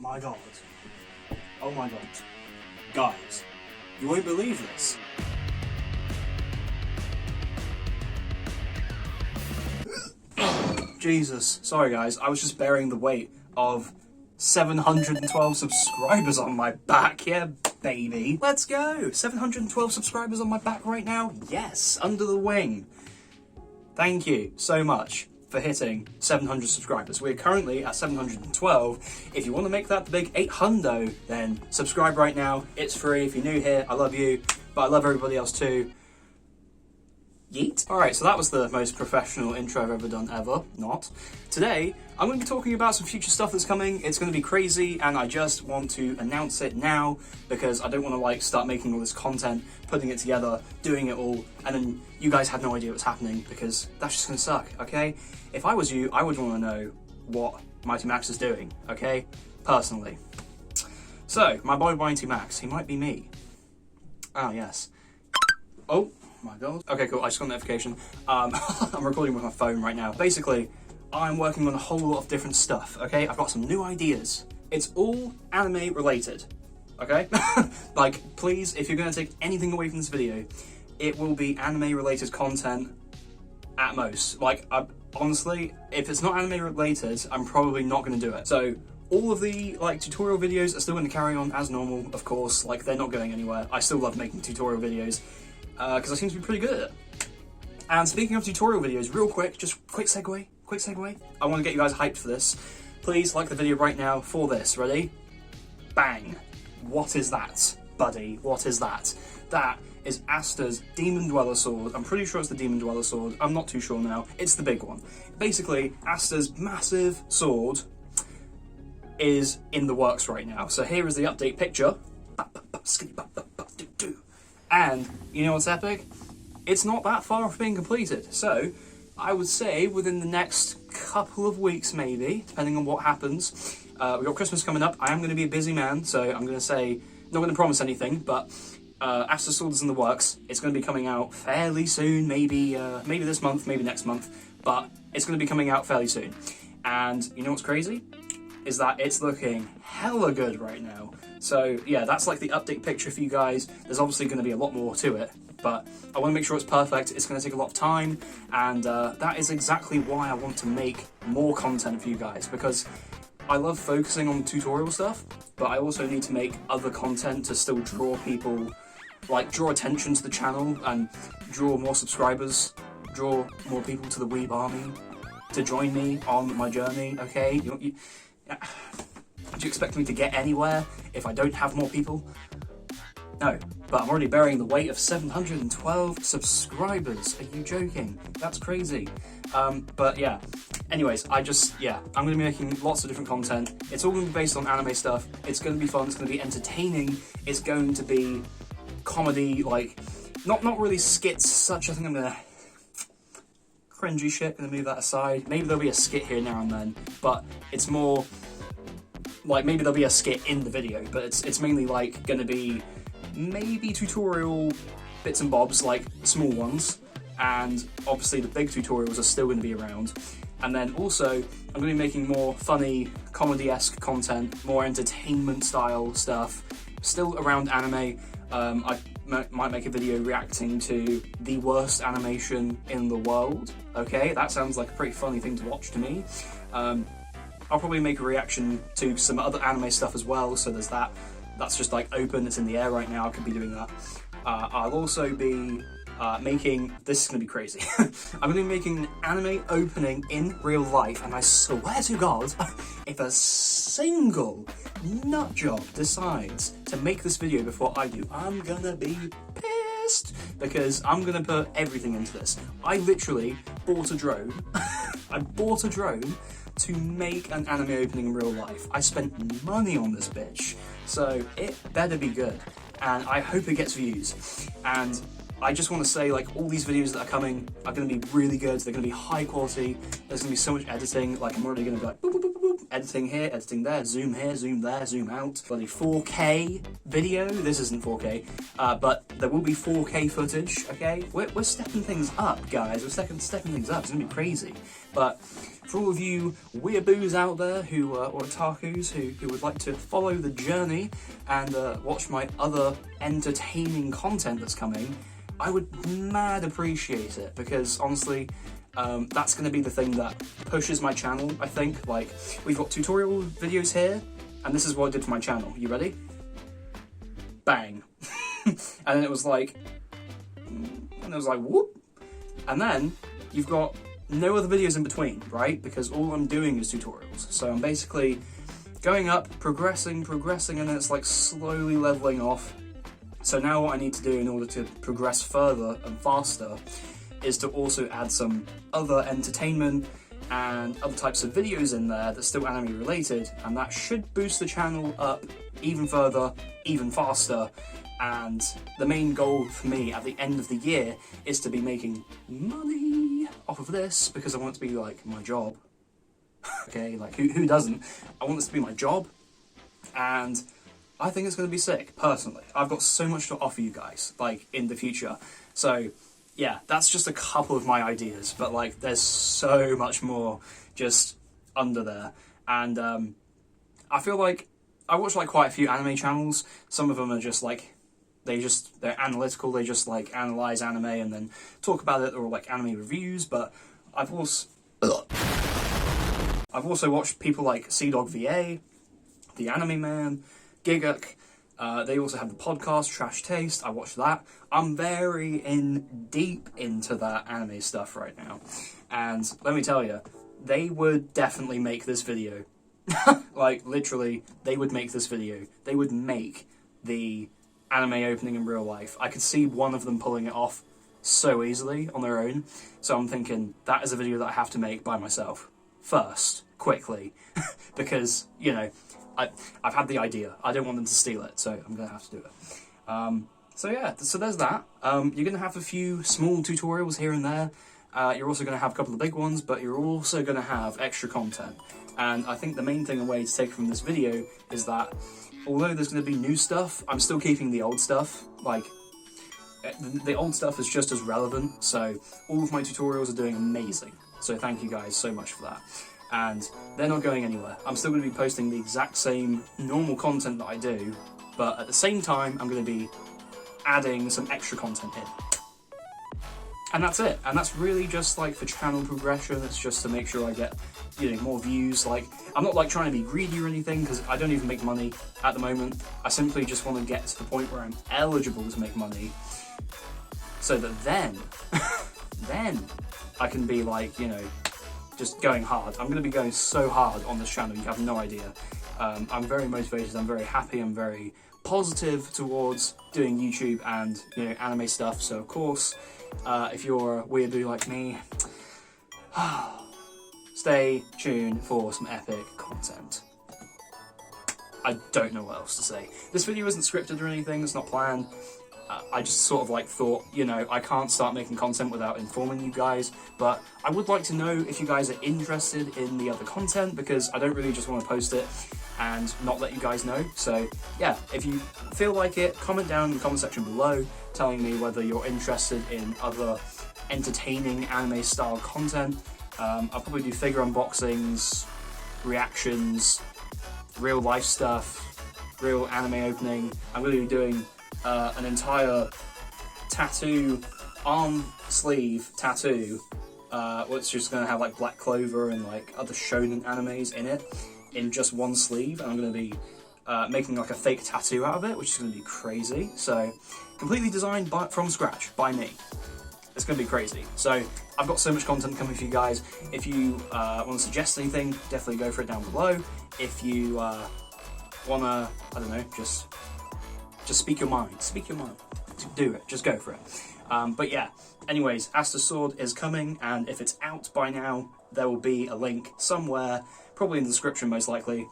my god. Oh my god. Guys, you won't believe this. Jesus. Sorry guys, I was just bearing the weight of 712 subscribers on my back. Yeah, baby. Let's go. 712 subscribers on my back right now. Yes, under the wing. Thank you so much for hitting 700 subscribers. We're currently at 712. If you want to make that the big 800, then subscribe right now. It's free. If you're new here, I love you, but I love everybody else too. Yeet. Alright, so that was the most professional intro I've ever done ever. Not. Today, I'm going to be talking about some future stuff that's coming. It's going to be crazy, and I just want to announce it now, because I don't want to start making all this content, putting it together, doing it all, and then you guys had no idea what's happening, because that's just going to suck, okay? If I was you, I would want to know what Mighty Max is doing, okay? Personally. So, my boy Mighty Max, he might be me. Oh, yes. Oh. My god. Okay, cool. I just got a notification. I'm recording with my phone right now. Basically, I'm working on a whole lot of different stuff, okay? I've got some new ideas. It's all anime related, okay? Please, if you're going to take anything away from this video, it will be anime related content at most. Honestly, if it's not anime related, I'm probably not going to do it. So, all of the tutorial videos are still going to carry on as normal, of course. They're not going anywhere. I still love making tutorial videos. Because I seem to be pretty good at it. And speaking of tutorial videos, real quick, just quick segue. I want to get you guys hyped for this. Please like the video right now for this. Ready? Bang. What is that, buddy? What is that? That is Asta's Demon Dweller Sword. I'm pretty sure it's the Demon Dweller Sword. I'm not too sure now. It's the big one. Basically, Asta's massive sword is in the works right now. So here is the update picture. And, you know what's epic? It's not that far off being completed. So, I would say within the next couple of weeks maybe, depending on what happens. We've got Christmas coming up. I am going to be a busy man, so I'm going to say, not going to promise anything, but Asta's Sword is in the works. It's going to be coming out fairly soon, maybe this month, maybe next month, but it's going to be coming out fairly soon. And you know what's crazy? Is that it's looking hella good right now. So yeah, that's the update picture for you guys. There's obviously going to be a lot more to it, but I want to make sure it's perfect. It's going to take a lot of time, and that is exactly why I want to make more content for you guys, because I love focusing on tutorial stuff, but I also need to make other content to still draw people, draw attention to the channel and draw more subscribers, draw more people to the Weeb army to join me on my journey, okay? Do you expect me to get anywhere if I don't have more people? No, but I'm already bearing the weight of 712 subscribers. Are you joking? That's crazy. But yeah, anyways, I'm going to be making lots of different content. It's all going to be based on anime stuff. It's going to be fun, it's going to be entertaining, it's going to be comedy, not really skits such. I think I'm going to... cringy shit, gonna move that aside. Maybe there'll be a skit here now and then, but it's more... maybe there'll be a skit in the video, but it's mainly gonna be maybe tutorial bits and bobs, small ones, and obviously the big tutorials are still gonna be around. And then also, I'm gonna be making more funny, comedy-esque content, more entertainment style stuff, still around anime. I might make a video reacting to the worst animation in the world. Okay, that sounds like a pretty funny thing to watch to me. I'll probably make a reaction to some other anime stuff as well, so there's that. That's just open, it's in the air right now, I could be doing that. I'll also be making, this is going to be crazy, I'm going to be making an anime opening in real life, and I swear to God, if a single nutjob decides to make this video before I do, I'm going to be pissed, because I'm going to put everything into this. I literally bought a drone, I bought a drone to make an anime opening in real life. I spent money on this bitch, so it better be good, and I hope it gets views. And I just want to say, all these videos that are coming are going to be really good, they're going to be high quality, there's going to be so much editing, I'm already going to be boop, boop, boop, boop, editing here, editing there, zoom here, zoom there, zoom out. Bloody 4K video, this isn't 4K, but there will be 4K footage, okay? We're stepping things up, guys, we're stepping things up, it's going to be crazy. But For all of you weeaboos out there who, or otakus who would like to follow the journey and watch my other entertaining content that's coming, I would mad appreciate it, because honestly, that's going to be the thing that pushes my channel, I think. Like, we've got tutorial videos here, and this is what I did for my channel. You ready? Bang. And then it was like, whoop. And then you've got no other videos in between, right? Because all I'm doing is tutorials. So I'm basically going up, progressing, and then it's like slowly leveling off. So now what I need to do in order to progress further and faster is to also add some other entertainment and other types of videos in there that's still anime related, and that should boost the channel up even further, even faster. And the main goal for me at the end of the year is to be making money off of this, because I want it to be like my job. Okay, like who doesn't? I want this to be my job, and I think it's going to be sick, personally. I've got so much to offer you guys, like, in the future. So yeah, that's just a couple of my ideas, but like there's so much more just under there. And I feel like I watch like quite a few anime channels. Some of them are just like, they're analytical, they just like analyze anime and then talk about it, or like anime reviews. But I've also watched people like CDogVA, The Anime Man, Giguk. They also have the podcast Trash Taste. I watch that. I'm very deep into that anime stuff right now, and let me tell you, they would definitely make this video. Like, literally, they would make this video. They would make the anime opening in real life. I could see one of them pulling it off so easily on their own. So I'm thinking, that is a video that I have to make by myself first, quickly, because, you know, I've had the idea. I don't want them to steal it, so I'm going to have to do it. So yeah, so there's that. You're going to have a few small tutorials here and there. You're also going to have a couple of big ones, but you're also going to have extra content. And I think the main thing away to take from this video is that although there's going to be new stuff, I'm still keeping the old stuff. Like, the old stuff is just as relevant, so all of my tutorials are doing amazing. So thank you guys so much for that. And they're not going anywhere. I'm still going to be posting the exact same normal content that I do, but at the same time, I'm going to be adding some extra content in. And that's it. And that's really just like for channel progression. It's just to make sure I get, you know, more views. Like, I'm not like trying to be greedy or anything, because I don't even make money at the moment. I simply just want to get to the point where I'm eligible to make money, so that then I can be like, you know, just going hard. I'm going to be going so hard on this channel, you have no idea. I'm very motivated, I'm very happy, I'm very positive towards doing YouTube and, you know, anime stuff. So of course, if you're a weeaboo like me, stay tuned for some epic content. I don't know what else to say. This video isn't scripted or anything, it's not planned. I just sort of like thought, you know, I can't start making content without informing you guys, but I would like to know if you guys are interested in the other content, because I don't really just want to post it and not let you guys know. So yeah, if you feel like it, comment down in the comment section below telling me whether you're interested in other entertaining anime style content. I'll probably do figure unboxings, reactions, real life stuff, real anime opening. I'm going to be doing an entire tattoo, arm sleeve tattoo, which is just going to have like Black Clover and like other shonen animes in it, in just one sleeve, and I'm going to be making like a fake tattoo out of it, which is going to be crazy. So completely designed from scratch by me. It's going to be crazy. So I've got so much content coming for you guys. If you want to suggest anything, definitely go for it down below. If you want to, I don't know, just speak your mind. Speak your mind. Do it. Just go for it. But yeah, anyways, Asta Sword is coming, and if it's out by now, there will be a link somewhere, probably in the description most likely.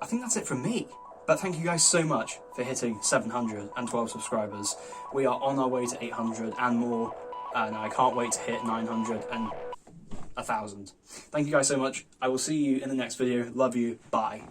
I think that's it from me. But thank you guys so much for hitting 712 subscribers. We are on our way to 800 and more, and I can't wait to hit 900 and 1,000. Thank you guys so much. I will see you in the next video. Love you. Bye.